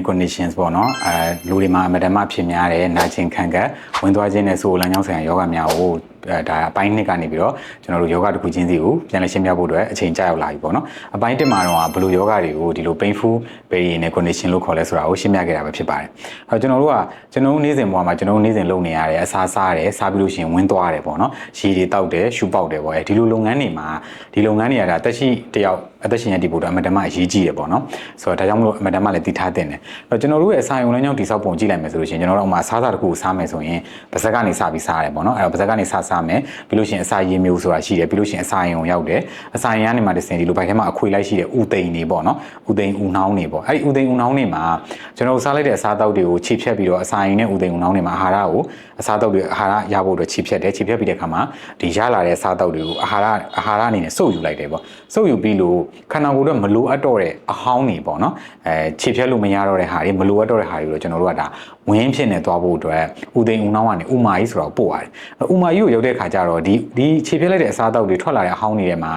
conditions ပေါ့နော်လူတွေမှာအမတမဖြစ်များတယ်နာကျင်ခံကဝင်သွားခြင်းနဲ့ဆိုလမ်းကြောင်းဆိုင်ရာယောဂများကိုဒါအပိုင်းနှစ်ကနေပြီးတော့ကျွန်တော်တို့ယောဂတစ်ခုချင်းစီကိုပြန်လည်ရှင်းပြဖို့အတွက်အချိန်ကြာရောက်လာပြီပေါ့နော်အပိုင်းတစ်မှာတော့ဘယ်လိုယောဂတွေကိုဒီလို painful pain နဲ့ condition လို့ခေါ်လဲဆိုတာကိုရှင်းပြခဲ့တာပဲဖြစ်ပါတယ်အဲတော့ကျွန်တော်တို့နေ့စဉ်ဘဝမှာကျွန်တော်တို့နေ့စဉ်လုပ်နေရတဲ့အစားစားတယ်စားပြီးလို့ရှိရင်ဝင်သွားတယ်ပေါ့နော်ရေတွေတောက်တယ်ရှူပေါက်တယ်ပေါ့အဲဒီလိုလုပ်ငန်းတွေမှာဒီလုပ်ငန်းတွေကဒါတက်ရှိတယောက်အသက်ရှင်ရတည်ဖို့တော့အမတမအရေးကြီးတယ်ပေါ့နော်ဆိုတော့ဒါကြောင့်မလို့အမတမလည်းတည်ထားတင်တယ်အဲ့တော့ကျွန်တော်တို့ရဲ့အစာရုံလမ်းကြောင်းတိဆောက်ပုံကြည့်လိုက်မယ်ဆိုလို့ရှိရင်ကျွန်တော်တို့အစားတစ်ခုကိုစားမယ်ဆိုရင်ပါဇက်ကနေစပြီးစားရတယ်ပေါ့နော်အဲ့တော့ပါဇက်ကနေစားမယ်ပြီးလို့ရှိရင်အစာရည်မျိုးဆိုတာရှိတယ်ပြီးလို့ရှိရင်အစာရုံရောက်တယ်အစာရုံကနေမှတစ်စင်ဒီလိုဘိုက်ထဲမှာအခွေလိုက်ရှိတဲ့ဥသိမ်တွေပေါ့နော်ဥသိမ်ဥနှောင်းတွေပေါ့အဲ့ဒီဥသိမ်ဥနှောင်းတွေမှာကျွန်တော်တို့စားလိုက်တဲ့အစားအသောက်တွေကိုခြေဖြတ်ပြီးတော့အစာရုံနဲ့ဥသိမ်ဥနှောင်းတွေမှာအာဟာရကိုအစားအသောက်တွေအာဟာရရဖို့အတွက်ခြေဖြတ်တယ်ခြေဖြတ်ပြီးတဲ့အခါမှာဒီရလာတဲ့အစားအသောက်တွေကိုအာဟာရအနေနဲ့စုပ်ယူလိုက်တယ်ပေါ့စုပ်ယူပြီးလို့ခန္ဓာကိုယ်တော့မလိုအပ်တော့တဲ့အဟောင်းတွေပေါ့နော်ခြေဖြတ်လို့မရတော့တဲ့ဟာတွေမလိုအပ်တော့တဲ့ဟာတွေတော့ကျွန်တော်တို့ကဒါဝင်းဖြစ်နေသွားဖို့အတွက်ဥသိမ်ဥနှောင်းကနေဥမာကြီးဆိုတော့ပို့ရတယ်ဥမာကြီးကိုရောက်တဲ့ခါကျတော့ဒီခြေဖြတ်လိုက်တဲ့အစားအသောက်တွေထွက်လာတဲ့အဟောင်းတွေထဲမှာ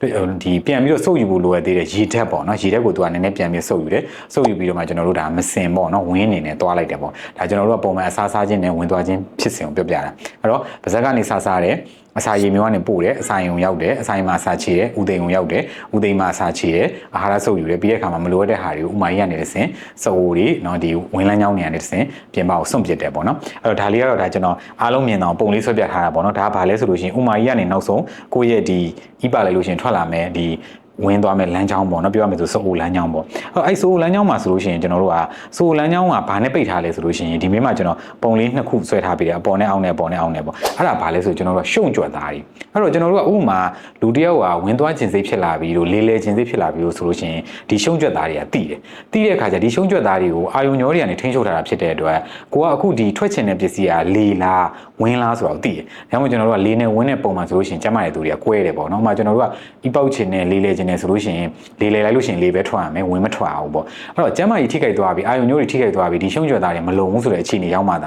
ဒီပြန်ပြီးတော့စုပ်ယူဖို့လိုအပ်သေးတဲ့ရေဓာတ်ပေါ့နော်ရေဓာတ်ကိုသူကနည်းနည်းပြန်ပြီးစုပ်ယူတယ်စုပ်ယူပြီးတော့မှကျွန်တော်တို့ဒါမစင်ပေါ့နော်ဝင်းအနေနဲ့သွားလိုက်တယ်ပေါ့ဒါကျွန်တော်တို့ကပုံမှန်အစားစားခြင်းနဲ့ဝင်သွားခြင်းဖြစ်စဉ်ကိုပြောပြတာအဲ့တော့ပါဇက်ကနေစားတယ်အစာရည်မျိုးကနေပို့တယ်အစာရုံရောက်တယ်အစာရုံမှာအစာချေတယ်ဥသိမ်ုံရောက်တယ်ဥသိမ်မှာအစာချေတယ်အာဟာရစုပ်ယူတယ်ပြီးတဲ့အခါမှာမလိုအပ်တဲ့ဟာတွေကိုဥမာကြီးကနေတစ်ဆင့်စုပ်တွေเนาะဒီဝင်လန်းချောင်းတွေကနေတစ်ဆင့်ပြင်ပကိုစွန့်ပစ်တယ်ပေါ့နော်အဲ့တော့ဒါလေးကတော့ဒါကျွန်တော်အားလုံးမြင်အောင်ပုံလေးဆွဲပြထားတာပေါ့နော်ဒါကဘာလဲဆိုလို့ရှိရင်ဥမာကြီးကနေနောက်ဆုံးကိုယ့်ရဲ့ဒီဤပါလိုက်လို့ရှိရင်ထွက်လာမယ်ဒီဝင်သွားမဲ့လမ်းကြောင်းပေါ့နော်ပြောရမယ်ဆိုစိုးလမ်းကြောင်းပေါ့အဲ့စိုးလမ်းကြောင်းမှာဆိုလို့ရှိရင်ကျွန်တော်တို့ကစိုးလမ်းကြောင်းကဘာနဲ့ပိတ်ထားလဲဆိုလို့ရှိရင်ဒီမေးမှာကျွန်တော်ပုံလေးနှစ်ခုဆွဲထားပြီးတယ်အပေါ်နဲ့အောက်နဲ့ပေါ်နဲ့အောက်နဲ့ပေါ့အဲ့ဒါဘာလဲဆိုကျွန်တော်တို့ကရှုံကြွက်သားတွေအဲ့တော့ကျွန်တော်တို့ကဥပမာလူတယောက်ကဝင်သွားခြင်းစိတ်ဖြစ်လာပြီးလို့လေခြင်းစိတ်ဖြစ်လာပြီးလို့ဆိုလို့ရှိရင်ဒီရှုံကြွက်သားတွေကတိတယ်တိတဲ့အခါကျဒီရှုံကြွက်သားတွေကိုအာယုံညောတွေကနေထိန်းချုပ်ထားတာဖြစ်တဲ့အတွက်ကိုကအခုဒီထွက်ချင်တဲ့ပစ္စည်းကလေလားဝင်လားဆိုတော့တိတယ်ဒါမှမဟုတ်ကျွန်တော်တို့ကလေနဲ့ဝင်းနဲ့ပုံမှန်ဆိုလို့ရှိရင်ကျမတဲ့သူတွေကကွဲတယ်ပေါ့နော်ဥပမာကျွန်တော်တို့ကဤပေါက်ချင်နဲ့လေခြင်းနဲ့ဆိုလို့ရှိရင်လေလိုက်လို့ရှိရင်လေပဲထွက်ရမယ်ဝင်မထွက်အောင်ပေါ့အဲ့တော့ကျမကြီးထိခိုက်သွားပြီအာယုံညိုးတွေထိခိုက်သွားပြီဒီရှုံကြွက်သားတွေမလုံဘူးဆိုတဲ့အခြေအနေရောက်မှသာ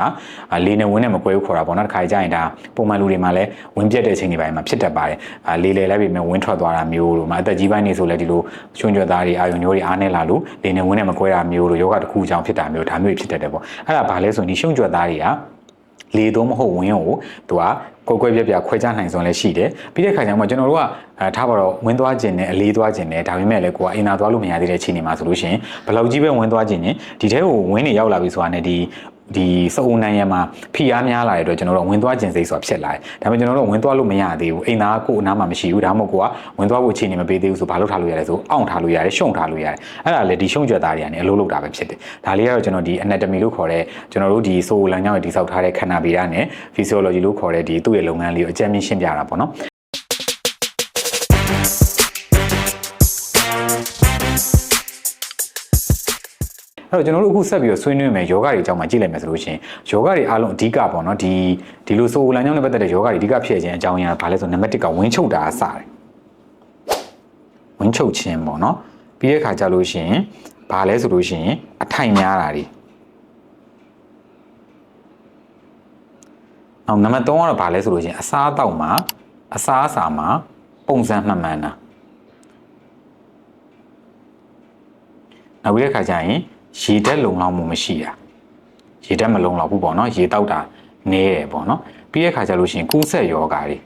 လေနဲ့ဝင်းနဲ့မကွဲဘူးခေါ်တာပေါ့နော်တစ်ခါကြရင်ဒါပုံမှန်လူတွေမှာလည်းဝင်ပြတ်တဲ့အချိန်တွေပိုင်းမှာဖြစ်တတ်ပါတယ်လေလိုက်ပြီမဲ့ဝင်းထွက်သွားတာမျိုးတို့မှာအသက်ကြီးပိုင်းနေဆိုလည်းဒီလိုရှုံကြွက်သားတွေအာယုံညိုးတွေအားနေလာလို့လေနဲ့ဝင်းနဲ့မကွဲတာမျိုးတို့ယောဂတစ်ခုကြောင့်ဖြစ်တာမျိုးဒါမျိုးဖြစ်တတ်တယ်ပေါ့အဲ့ဒါဘာလဲဆိုရင်ဒီရှုံကြွက်သားတွေကလေတော့မဟုတ်ဝင်းကိုသူကကိုယ်ကွဲပြခွဲခြားနိုင်စွမ်းလည်းရှိတယ်ပြီးတဲ့ခါကျမှကျွန်တော်တို့ကထားပါတော့ဝင်းသွားခြင်းနဲ့အလေးသွားခြင်းနဲ့ဒါပေမဲ့လည်းကိုကအင်နာသွားလို့မရသေးတဲ့ချိန်တွေမှာဆိုလို့ရှိရင်ဘယ်လောက်ကြီးပဲဝင်းသွားခြင်းနဲ့ဒီထဲကိုဝင်းတွေရောက်လာပြီဆိုတာနဲ့ဒီစုံနိုင်ရမှာဖိအားများလာတဲ့အတွက်ကျွန်တော်တို့ဝင်သွားခြင်းစိတ်ဆိုတာဖြစ်လာတယ်ဒါပေမဲ့ကျွန်တော်တို့ဝင်သွားလို့မရသေးဘူးအိမ်သားကိုအနားမှာမရှိဘူးဒါမှမဟုတ်ကိုကဝင်သွားဖို့အခြေအနေမပေးသေးဘူးဆိုဘာလို့ထားလို့ရလဲဆိုအောင့်ထားလို့ရတယ်ရှုံထားလို့ရတယ်အဲ့ဒါလေဒီရှုံကြွက်သားတွေကနေအလုပ်လုပ်တာပဲဖြစ်တယ်ဒါလေးကတော့ကျွန်တော်ဒီ anatomy လို့ခေါ်တဲ့ကျွန်တော်တို့ဒီဆိုလမ်းကြောင်းကိုတိစောက်ထားတဲ့ခန္ဓာဗေဒနဲ့ physiology လို့ခေါ်တဲ့ဒီသူ့ရဲ့လုပ်ငန်းလေးကိုအကြမ်းမြင့်ရှင်းပြတာပေါ့နော်အဲ့တော့ကျွန်တော်တို့အခုဆက်ပြီးတော့ဆွေးနွေးမယ်ယောဂတွေအကြောင်းမှာကြည့်လိုက်မယ်ဆိုလို့ရှိရင်ယောဂတွေအားလုံးအဓိကပေါ့နော်ဒီလိုဆိုလမ်းကြောင်းနဲ့ပတ်သက်တဲ့ယောဂတွေအဓိကဖြစ်ခြင်းအကြောင်းရင်းကဘာလဲဆိုနံပါတ်1ကဝင်းချုပ်တာအစတယ်ဝင်းချုပ်ခြင်းပေါ့နော်ပြီးတဲ့ခါကျလို့ရှိရင်ဘာလဲဆိုလို့ရှိရင်အထိုင်များတာတွေနောက်နံပါတ်3ကတော့ဘာလဲဆိုလို့ရှိရင်အစားအသောက်မှာအစာမှာပုံစံမှန်တာနောက်ပြီးတဲ့ခါကျရင်ရေဓာတ်လုံလောက်မှုမရှိတာရေဓာတ်မလုံလောက်ဘူးပေါ့နော်ရေတောက်တာနည်းတယ်ပေါ့နော်ပြီးတဲ့ခါကျလို့ရှိရင်ကူးဆက်ယောဂါတွေဒ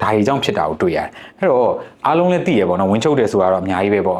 ါကြီးကြောင့်ဖြစ်တာကိုတွေ့ရတယ်အဲ့တော့အားလုံးလည်းသိရပေါ့နော်ဝင်းချုပ်တယ်ဆိုတာတော့အများကြီးပဲပေါ့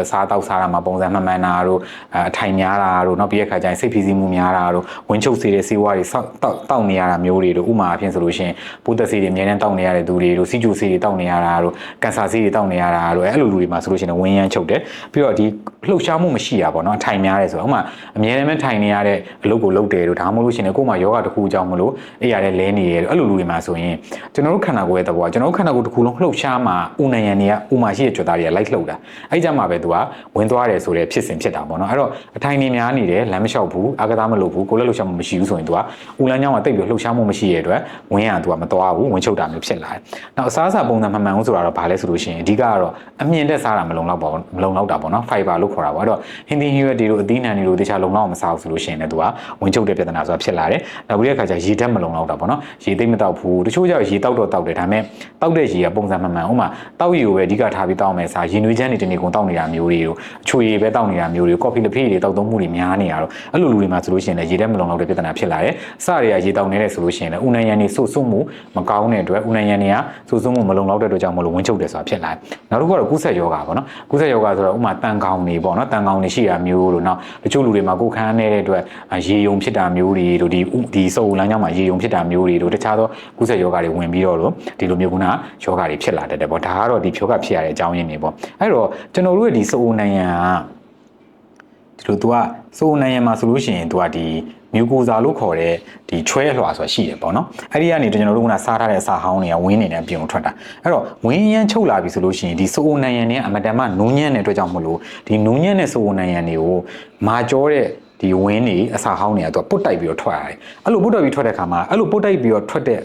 စားတောက်စားတာမှာပုံစံမှန်တာတို့အထိုင်များတာတို့နောက်ပြီးတဲ့ခါကျရင်စိတ်ဖိစီးမှုများတာတို့ဝင်းချုပ်စေတဲ့ဆေးဝါးတွေတောက်နေရတာမျိုးတွေတို့ဥမာအဖြစ်ဆိုလို့ရှိရင်ပိုးသက်ဆေးတွေအများနဲ့တောက်နေရတဲ့သူတွေတို့စီဂျူဆေးတွေတောက်နေရတာတို့ကင်ဆာဆေးတွေတောက်နေရတာတို့အဲ့လိုလူတွေမှာဆိုလို့ရှိရင်ဝင်းရမ်းချုပ်တယ်ပြီးတော့ဒီလှုပ်ရှားမှုမရှိတာပေါ့နော်အထိုင်များတယ်ဆိုတော့ဥမာအများနဲ့ထိုင်နေရတဲ့အလုပ်ကိုလုပ်တယ်တို့ဒါမှမဟုတ်လို့ရှိရင်ကိုယ်မှာယောဂတစ်ခုအကြောင်းမလို့အဲ့ရတဲ့လဲနေရတဲ့အဲ့လိုလူတွေမှာဆိုရင်ကျွန်တော်တို့ခန္ဓာကိုယ်ရဲ့သဘောကကျွန်တော်တို့ခန္ဓာကိုယ်တစ်ခုလုံးလှုပ်ရှားမှာဥနာယံတွေကဥမာရှိတဲ့ကြွက်သားတွေကလိုက်လှုပ်တာအဲ့ကြမှာပဲသူကဝင်သွားတယ်ဆိုတဲ့ဖြစ်စဉ်ဖြစ်တာပေါ့နော်အဲ့တော့အထိုင်နေများနေတယ်လမ်းမလျှောက်ဘူးအာကစားမလုပ်ဘူးကိုယ်လည်းလှုပ်ရှားမှုမရှိဘူးဆိုရင်သူကဥလမ်းကြောင်းကတိတ်ပြီးလှုပ်ရှားမှုမရှိတဲ့အတွက်ဝင်ရသူကမသွားဘူးဝင်ချုပ်တာမျိုးဖြစ်လာတယ်နောက်အစားအစာပုံစံမှန်ဘူးဆိုတာတော့ဘာလဲဆိုလို့ရှိရင်အဓိကကတော့အမြင်တက်စားတာမလုံလောက်တာပေါ့နော် fiber လို့ခေါ်တာပေါ့အဲ့တော့ဟင်းသီးဟင်းရွက်တွေတို့အသီးနှံတွေတို့တခြားလုံလောက်မစားဘူးဆိုလို့ရှိရင်လည်းသူကဝင်ချုပ်တဲ့ပြဿနာဆိုတာဖြစ်လာတယ်နောက်ပြီးတဲ့အခါကျရေဓာတ်မလုံလောက်တာပေါ့နော်ရေသိမ့်မတောက်ဘူးတချို့ကျတော့ရေတောက်တော့တောက်တယ်ဒါပေမဲ့ တောက်တဲ့ရေကပုံစံမှန်မှန်ဥမာတောက်ရေကိုပဲအဓိကထားပြီးတောက်မယ်စားရေနွေးချမ်းတွေတနေ့ကုန်တောက်နေတာမျိုးတွေတို့အချွေပဲတောက်နေတာမျိုးတွေကော်ဖီလက်ဖေးတွေတောက်သုံးမှုတွေများနေရတော့အဲ့လိုလူတွေမှာဆိုလို့ရှိရင်လည်းရေထဲမလုံလောက်တဲ့ပြဿနာဖြစ်လာတယ်အစတွေကရေတောက်နေတဲ့ဆိုလို့ရှိရင်လည်းဥနံရံတွေဆုတ်မှုမကောင်းတဲ့အတွက်ဥနံရံတွေကဆုတ်မှုမလုံလောက်တဲ့အတွက်ကြောင့်မလို့ဝင်းချုပ်တယ်ဆိုတာဖြစ်လာတယ်နောက်တစ်ခုကတော့ကုသယောဂါပေါ့နော်ကုသယောဂါဆိုတော့ဥမာတန်ကောင်းနေပေါ့နော်တန်ကောင်းနေရှိတာမျိုးလို့နောက်တချို့လူတွေမှာကိုယ်ခမ်းနေတဲ့အတွက်ရေယုံဖြစ်တာမျိုးတွေတို့ဒီစုပ်လမ်းကြောင်းမှာရေယုံဖြစ်တာမျိုးတွေတို့တခြားသောကုသယောဂါတွေဝင်ပြီးတော့ဒီလိုမျိုးကယောဂါတွေဖြစ်လာတတ်တယ်ပေါ့ဒါကတော့ဒီယောဂဖြစ်ရတဲ့အကြောင်းရင်းတွေပေါ့အဲ့တော့ကျွန်တော်တို့ရဲ့ဒီစုပ်နံရံကဒီလို तू ကစုပ်နံရံမှာဆိုလို့ရှိရင် तू ကဒီမြူကိုဇာလို့ခေါ်တဲ့ဒီချွဲလွှာဆိုတာရှိတယ်ပေါ့နော်အဲ့ဒီကနေကျွန်တော်တို့ကစားထားတဲ့အစာဟောင်းတွေကဝင်းနေတဲ့အပြင်ကိုထွက်တာအဲ့တော့ဝင်းရမ်းချုပ်လာပြီဆိုလို့ရှိရင်ဒီစုပ်နံရံနဲ့အမတန်မှနူးညံ့တဲ့အတွက်ကြောင့်မလို့ဒီနူးညံ့တဲ့စုပ်နံရံတွေကိုမာကြောတဲ့ဒီဝင်းတွေအစာဟောင်းတွေက तू ပုတ်တိုက်ပြီးတော့ထွက်ရတယ်အဲ့လိုပုတ်တိုက်ပြီးထွက်တဲ့ခါမှာအဲ့လိုပုတ်တိုက်ပြီးတော့ထွက်တဲ့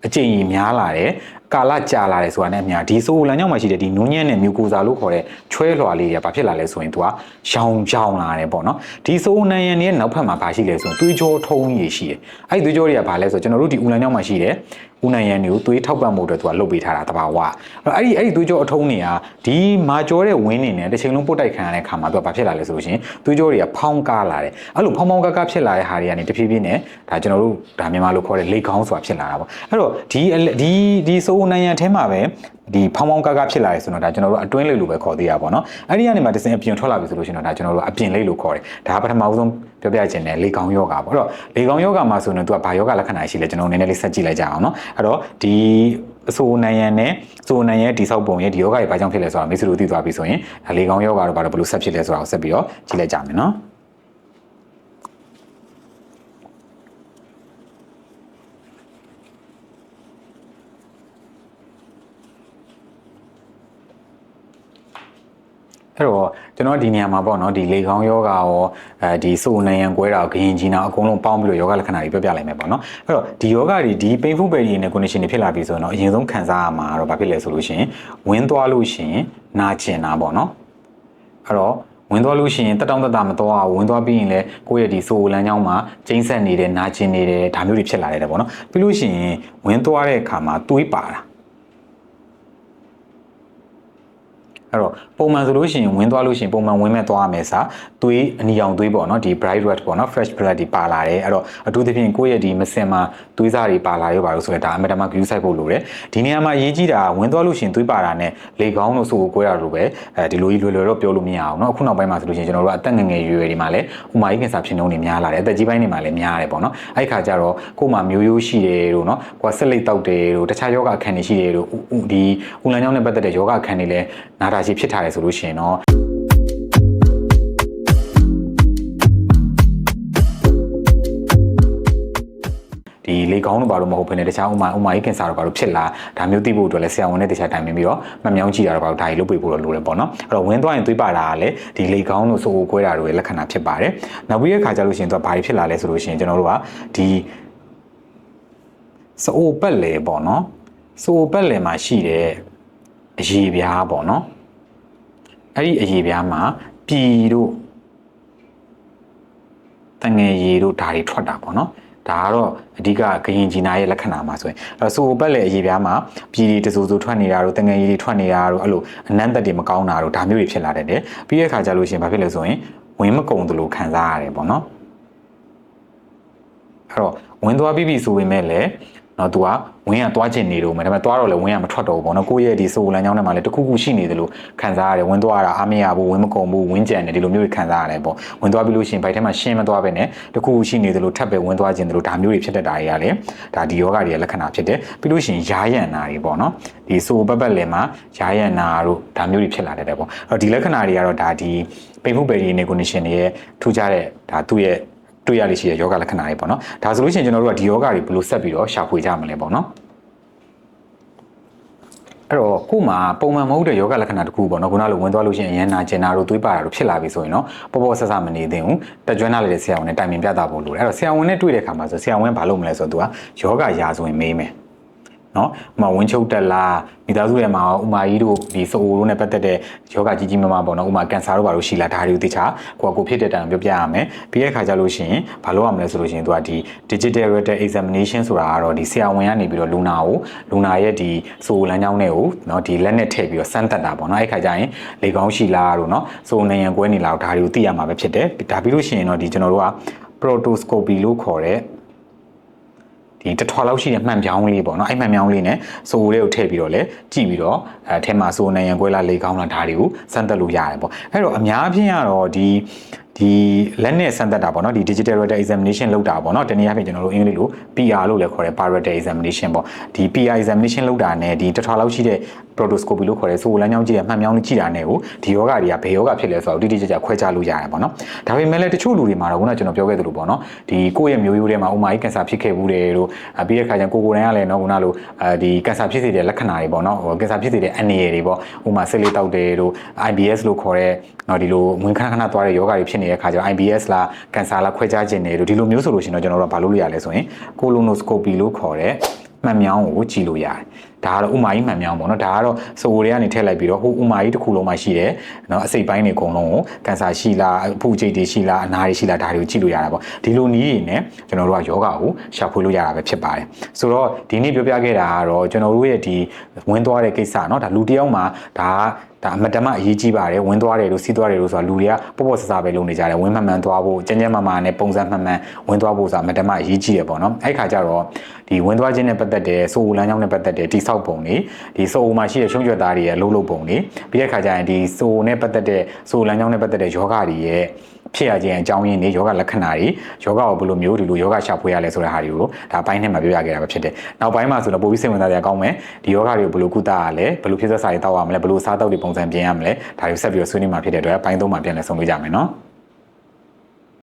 အကျင့်ကြီးများလာတယ်ကာလကြာလာတယ်ဆိုတာနဲ့အများဒီဆိုးလမ်းကြောင်းမှာရှိတဲ့ဒီနူးညံ့တဲ့မြူကိုဇာလို့ခေါ်တဲ့ချွဲလွှာလေးတွေကဘာဖြစ်လာလဲဆိုရင် तू ကရောင်လာတယ်ပေါ့နော်ဒီဆိုးနံရံရဲ့နောက်ဖက်မှာဘာရှိလဲဆိုရင်သွေးကြောထုံးကြီးရှိတယ်အဲ့ဒီသွေးကြောတွေကဘာလဲဆိုတော့ကျွန်တော်တို့ဒီဦးလမ်းကြောင်းမှာရှိတဲ့ဦးနံရံတွေကိုသွေးထောက်ပံ့မှုအတွက် तू ကလုပ်ပေးထားတာတဘာဝအဲ့ဒီသွေးကြောအထုံးတွေကဒီမာကြောတဲ့ဝင်းနေနဲ့တစ်ချိန်လုံးပုတ်တိုက်ခံရတဲ့ခါမှာ तू ကဘာဖြစ်လာလဲဆိုလို့ရှိရင်သွေးကြောတွေကဖောင်းကားလာတယ်အဲ့လိုဖောင်းကားဖြစ်လာတဲ့ဟာတွေကနေတဖြည်းဖြည်းနဲ့ဒါကျွန်တော်တို့ဒါမြန်မာလိုခေါ်တဲ့လေခေါင်းဆိုတာဖြစ်လာတာပေါ့အဲ့တော့ဒီဆိုးနံရံထဲမှာပဲဒီဖောင်းကားဖြစ်လာတယ်ဆိုတော့ဒါကျွန်တော်တို့အတွင်းလေးလိုပဲခေါ်သေးတာပေါ့နော်အဲ့ဒီကနေမှတစ်စင်အပြင်ထွက်လာပြီဆိုလို့ရှိရင်တော့ဒါကျွန်တော်တို့အပြင်လေးလိုခေါ်တယ်ဒါပထမဆုံးပြောပြခြင်းနဲ့လေခေါင်းယောဂါပေါ့အဲ့တော့လေခေါင်းယောဂါမှာဆိုရင် तू ကဘာယောဂလက္ခဏာရှိလဲကျွန်တော်နည်းနည်းလေးဆက်ကြည့်လိုက်ကြအောင်နော်အဲ့တော့ဒီအဆိုးနံရံနဲ့ဆိုးနံရံတိဆောက်ပုံရဲ့ဒီယောဂါရဲ့ဘာကြောင့်ဖြစ်လဲဆိုတာမိတ်ဆွေတို့သိသွားပြီဆိုရင်ဒါလေခေါင်းယောဂါတော့ဘာလို့ဘယ်လိုဆက်ဖြစ်လဲဆိုတာကိုဆက်ပြီးတော့ကြည့်လိုက်ကြမယ်နော်အဲ့တော့ကျွန်တော်ဒီနေရာမှာပေါ့နော်ဒီလေခေါင်းယောဂါရောဒီစုပ်နံရံကွဲတာဂရင်ကြီးနာအကုန်လုံးပေါင်းပြီးတော့ယောဂလက္ခဏာတွေပြောပြလိုက်မယ်ပေါ့နော်အဲ့တော့ဒီယောဂတွေဒီ painful belly နဲ့ condition တွေဖြစ်လာပြီဆိုတော့အရင်ဆုံးခံစားရမှာတော့ဘာဖြစ်လဲဆိုလို့ရှိရင်ဝင်းသွားလို့ရှိရင်နာကျင်တာပေါ့နော်အဲ့တော့ဝင်သွားလို့ရှိရင်တက်တောင့်တက်တာမသွားအောင်ဝင်သွားပြီးရင်လည်းကိုယ့်ရဲ့ဒီဆိုးလမ်းကြောင်းမှာကျိန်းဆက်နေတယ်နာကျင်နေတယ်ဒါမျိုးတွေဖြစ်လာတယ်ပေါ့နော်ပြီးလို့ရှိရင်ဝင်သွားတဲ့အခါမှာသွေးပါတာအဲ့တော့ပုံမှန်ဆိုလို့ရှိရင်ဝင်သွားလို့ရှိရင်ပုံမှန်ဝင်မဲ့သွားရမယ်စာသွေးအနီရောင်သွေးပေါ့နော်ဒီ bright red ပေါ့နော် fresh blood တွေပါလာတယ်အဲ့တော့အထူးသဖြင့်ကိုယ့်ရဲ့ဒီမစင်မှာသွေးစားတွေပါလာရောပါလို့ဆိုရင်ဒါအမတမ view site ဖို့လိုတယ်ဒီနေရာမှာအရေးကြီးတာဝင်သွားလို့ရှိရင်သွေးပါတာနဲ့လေကောင်းလို့ဆိုကိုကိုရလို့ပဲဒီလိုကြီးလွယ်လွယ်တော့ပြောလို့မရအောင်เนาะအခုနောက်ပိုင်းမှာဆိုလို့ရှိရင်ကျွန်တော်တို့အသက်ငယ်ငယ်ရွယ်ရွယ်တွေမှာလည်းဥမာကြီးကင်ဆာဖြစ်နှုန်းတွေများလာတယ်အသက်ကြီးပိုင်းတွေမှာလည်းများတယ်ပေါ့နော်အဲ့ခါကျတော့ကို့မှာမျိုးရိုးရှိတယ်တို့เนาะကိုယ်ဆက်လက်တောက်တယ်တို့တခြားယောဂအခန်းတွေရှိတယ်တို့ဒီဦးလမ်းကြောင်းနဲ့ပတ်သက်တဲ့ယောဂအခန်းတွေလည်းနာတာရှိဖြစ်ထားတယ်ဆိုလို့ရှိရင်เนาะဒီလေကောင်းတော့ဘာလို့မဟုတ်ဘဲနဲ့တခြားဥမာကြီးကင်ဆာတော့ဘာလို့ဖြစ်လာဒါမျိုးသိဖို့အတွက်လည်းဆရာဝန်နဲ့တခြားတိုင်ပင်ပြီးတော့မှတ်မြောင်းကြည့်တာတော့ဘာလို့ဒါကြီးလုပ်ပေးဖို့တော့လိုတယ်ပေါ့နော်အဲ့တော့ဝင်သွားရင်သွေးပါတာကလည်းဒီလေကောင်းတို့စိုးကိုကွဲတာတို့ရဲ့လက္ခဏာဖြစ်ပါတယ်နောက်ပြီးတဲ့ခါကျလို့ရှိရင်သူကဘာတွေဖြစ်လာလဲဆိုလို့ရှိရင်ကျွန်တော်တို့ကဒီစိုးပက်လေပေါ့နော်စိုးပက်လေမှာရှိတဲ့အရေပြားပေါ့နော်အဲ့ဒီအရေပြားမှာပြည်တို့တငယ်ရည်တို့ဒါတွေထွက်တာပေါ့နော်ဒါကတော့အဓိကဂရင်ဂျီနာရဲ့လက္ခဏာမှာဆိုရင်အဲ့တော့ဆိုပက်လေအရေးပြားမှာပြည်တွေတဆူဆူထွက်နေတာတို့တငယ်ရည်တွေထွက်နေတာတို့အဲ့လိုအနံ့သက်တွေမကောင်းတာတို့ဒါမျိုးတွေဖြစ်လာတတ်တယ်ပြီးတဲ့အခါကျလို့ရှိရင်ဘာဖြစ်လဲဆိုရင်ဝင်မကုန်သလိုခံစားရတယ်ပေါ့နော်အဲ့တော့ဝင်သွားပြီးပြီဆိုပေမဲ့လည်းနော်သူကဝင်းကသွားချင်နေတော့မယ်ဒါပေမဲ့သွားတော့လေဝင်းကမထွက်တော့ဘူးပေါ့နော်ကိုယ့်ရဲ့ဒီဆိုလမ်းကြောင်းထဲမှာလည်းတခုခုရှိနေတယ်လို့ခံစားရတယ်ဝင်းသွားတာအားမရဘူးဝင်းမကုန်ဘူးဝင်းကြံတယ်ဒီလိုမျိုးတွေခံစားရတယ်ပေါ့ဝင်းသွားပြီးလို့ရှိရင်ဘိုက်ထဲမှာရှင်းမသွားပဲနဲ့တခုခုရှိနေတယ်လို့ထပ်ပဲဝင်းသွားခြင်းတယ်လို့ဒါမျိုးတွေဖြစ်တတ်တာတွေကလည်းဒါဒီယောဂတွေရဲ့လက္ခဏာဖြစ်တယ်ပြီးလို့ရှိရင်ယားယံနာတွေပေါ့နော်ဒီဆိုပက်လေမှာယားယံနာတို့ဒါမျိုးတွေဖြစ်လာတတ်တယ်ပေါ့အဲ့တော့ဒီလက္ခဏာတွေကတော့ဒါဒီ painful bellyနဲ့ condition တွေရဲ့ထူးခြားတဲ့ဒါသူ့ရဲ့တွေ့ရလိမ့်ရှိတဲ့ယောဂလက္ခဏာတွေပေါ့နော်ဒါဆိုလို့ရှိရင်ကျွန်တော်တို့ကဒီယောဂတွေဘယ်လိုဆက်ပြီးတော့ရှာဖွေကြမလဲပေါ့နော်အဲ့တော့ကို့မှာပုံမှန်မဟုတ်တဲ့ယောဂလက္ခဏာတစ်ခုပေါ့နော်ခုနလိုဝင်သွားလို့ရှိရင်ရန်နာကျင်နာတို့သွေးပါတာတို့ဖြစ်လာပြီဆိုရင်တော့ပေါ်ပေါ်ဆက်ဆက်မနေသင့်ဘူးတက်ကြွနားတဲ့ဆရာဝန်နဲ့တိုင်ပင်ပြသဖို့လိုတယ်အဲ့တော့ဆရာဝန်နဲ့တွေ့တဲ့အခါမှာဆိုဆရာဝန်ဘာလုပ်မလဲဆိုတော့သူကယောဂရာဆိုရင်မေးမယ် နော်ဥမာဝင်းချုပ်တက်လားမိသားစုထဲမှာဥမာကြီးတို့ဒီဆိုအိုတို့နဲ့ပတ်သက်တဲ့ယောဂကြီးကြီးမားမားပေါ့နော်ဥမာကန်ဆာတို့ဘာလို့ရှိလားဒါတွေကိုသိချာကိုဖြစ်တဲ့တန်ပြောပြရမယ်ပြီးတဲ့အခါကျလို့ရှိရင်ဘာလို့ရမလဲဆိုလို့ရှိရင်သူကဒီ digital rectal examination ဆိုတာကတော့ဒီဆရာဝန်ကနေပြီးတော့လူနာရဲ့ဒီဆိုလမ်းကြောင်းတွေကိုနော်ဒီလက်နဲ့ထည့်ပြီးတော့စမ်းသပ်တာပေါ့နော်အဲ့ခါကျရင်လေကောင်းရှိလားတို့နော်ဆိုနေရန်ကွဲနေလားဒါတွေကိုသိရမှာပဲဖြစ်တယ်ဒါပြီးလို့ရှိရင်တော့ဒီကျွန်တော်တို့က proctoscopy လို့ခေါ်တဲ့ဒီတစ်ထွာလောက်ရှိတဲ့မှန်ပြောင်းလေးပေါ့နော်အဲ့မှန်ပြောင်းလေးနဲ့ဆိုလေးကိုထည့်ပြီးတော့လဲကြည့်ပြီးတော့အဲထဲမှာဆိုနေရန်ကွဲလားလေကောင်းလားဒါတွေကိုစမ်းသပ်လို့ရတယ်ပေါ့အဲ့တော့အများအပြားကတော့ဒီလက်နဲ့စမ်းသပ်တာပေါ့နော်ဒီ digital rectal examination လုပ်တာပေါ့နော်တနည်းအားဖြင့်ကျွန်တော်တို့အင်္ဂလိပ်လို PR လို့လည်းခေါ်တယ် rectal examination ပေါ့ဒီ PR examination လုပ်တာနဲ့ဒီတစ်ထွာလောက်ရှိတဲ့ proctoscopy လို့ခေါ်တဲ့ဆိုလမ်းကြောင်းကြည့်ရမှန်ပြောင်းလေးကြည့်တာနဲ့ကိုဒီယောဂတွေကဘယ်ယောဂဖြစ်လဲဆိုတော့တိတိကျကျခွဲခြားလို့ရတယ်ပေါ့နော်ဒါပေမဲ့လည်းတချို့လူတွေမှာတော့ခုနကကျွန်တော်ပြောခဲ့သလိုပေါ့နော်ဒီကိုယ့်ရဲ့မျိုးရိုးထဲမှာဥမာကြီးကင်ဆာဖြစ်ခဲ့ဘူးတယ်လို့ပြီးတဲ့ခါကျရင်ကိုယ်တိုင်ကလည်းနော်ခုနလိုဒီကင်ဆာဖြစ်စေတဲ့လက္ခဏာတွေပေါ့နော်ကင်ဆာဖြစ်စေတဲ့အန္တရာယ်တွေပေါ့ဥမာဆေးလေးတောက်တယ်တို့ IBS လို့ခေါ်တဲ့နော်ဒီလိုဝင်ခဏသွားတဲ့ယောဂတွေဖြစ်နေတဲ့ခါကျတော့ IBS လားကင်ဆာလားခွဲခြားခြင်းတွေတို့ဒီလိုမျိုးဆိုလို့ရှိရင်တော့ကျွန်တော်တို့ကဘာလုပ်လို့ရလဲဆိုရင် colonoscopy လို့ခေါ်တဲ့မှန်မြောင်းကိုကြည့်လို့ရတယ်ဒါကတော့ဥမာကြီးမှန်မြောင်းပေါ့နော်ဒါကတော့ဆိုတွေကနေထည့်လိုက်ပြီးတော့ဟိုဥမာကြီးတစ်ခုလုံးမှရှိတယ်နော်အစိတ်ပိုင်းတွေအကုန်လုံးကိုကင်ဆာရှိလားအဖုကျိတ်တွေရှိလားအနာတွေရှိလားဒါတွေကိုကြည့်လို့ရတာပေါ့ဒီလိုနည်းတွေနဲ့ကျွန်တော်တို့ကယောဂကိုရှာဖွေလို့ရတာပဲဖြစ်ပါတယ်ဆိုတော့ဒီနေ့ပြောပြခဲ့တာကတော့ကျွန်တော်တို့ရဲ့ဒီဝင်သွားတဲ့ကိစ္စနော်ဒါလူတစ်ယောက်မှာဒါအမတမအရေးကြီးပါတယ်ဝင်သွားတယ်လို့စီးသွားတယ်လို့ဆိုတာလူတွေကပေါ့ဆဆပဲလုပ်နေကြတယ်ဝင်မှန်သွားဖို့ကျန်းမာနဲ့ပုံစံမှန်ဝင်သွားဖို့ဆိုတာအမတမအရေးကြီးတယ်ပေါ့နော်အဲ့ခါကျတော့ဒီဝင်သွားခြင်းနဲ့ပတ်သက်တဲ့ဆိုလမ်းကြောင်းနဲ့ပတ်သက်တဲ့တိဆောက်ပုံတွေဒီဆိုမှာရှိတဲ့ရှုံးကျွတ်သားတွေရဲ့လှုပ်ပုံတွေပြီးတဲ့ခါကျရင်ဒီဆိုနဲ့ပတ်သက်တဲ့ဆိုလမ်းကြောင်းနဲ့ပတ်သက်တဲ့ယောဂတွေရဲ့ဖြစ်ရခြင်းအကြောင်းရင်းတွေယောဂလက္ခဏာတွေယောဂကိုဘယ်လိုမျိုးဒီလိုယောဂရှာဖွေရလဲဆိုတဲ့ဟာတွေကိုဒါအပိုင်းနဲ့မှာပြောပြခဲ့တာပဲဖြစ်တယ်။နောက်ပိုင်းမှာဆိုတော့ပိုပြီးစိတ်ဝင်စားစရာကောင်းမယ်။ဒီယောဂတွေကိုဘယ်လိုကုသရလဲဘယ်လိုဖြစ်ဆက်စာတွေတောက်ရမလဲဘယ်လိုစားတောက်တွေပုံစံပြင်ရမလဲဒါတွေဆက်ပြီးတော့ဆွေးနွေးမှာဖြစ်တဲ့အတွက်အပိုင်း 3 မှာပြန်လည်ဆုံလို့ကြမယ်နော်။